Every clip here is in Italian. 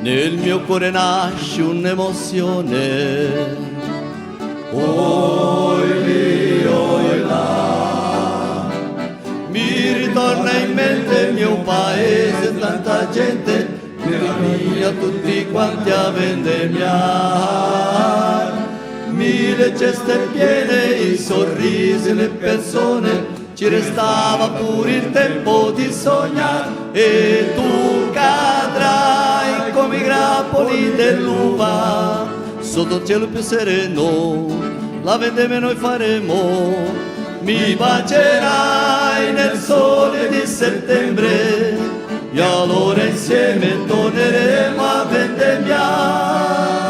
nel mio cuore nasce un'emozione. Oi lì, oi là, mi ritorna in mente il mio paese, tanta gente, mia tutti quanti a vendemmiare. Mille ceste piene, i sorrisi, le persone, ci restava pure il tempo di sognare. E tu cadrai come i grappoli dell'uva sotto il cielo più sereno, la vendemmia noi faremo. Mi bacerai nel sole di settembre e allora insieme torneremo a vendemmiare.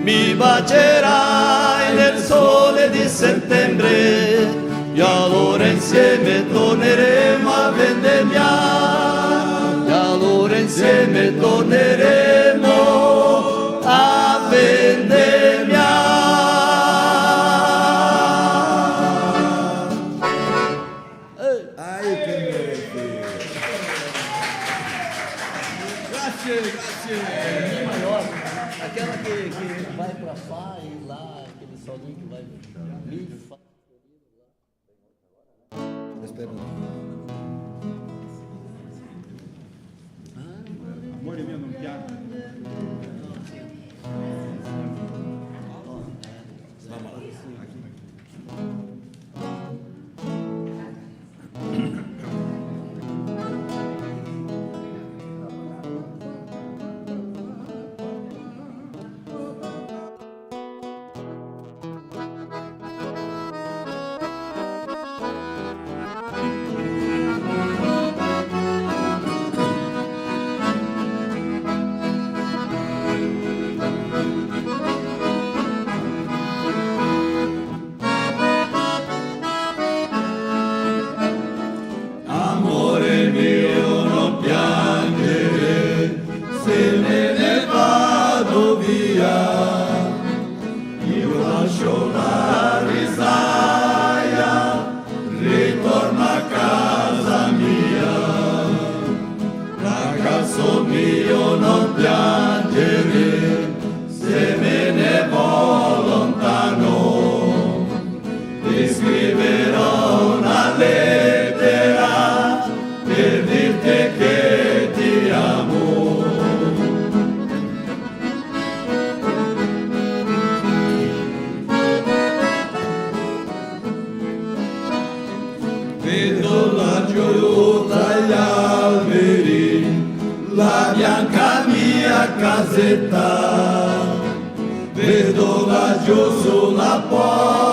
Mi bacerai nel sole di settembre e allora insieme torneremo a vendemmiare. E allora insieme torneremo a vendemmiare. Grazie, grazie. Mi maior, aquela que vai para Fá e lá, aquele solinho que vai Mi, Fá. Amore mio, non piango. Vedo laggiù tra gli alberi la bianca mia casetta, vedo laggiù sulla porta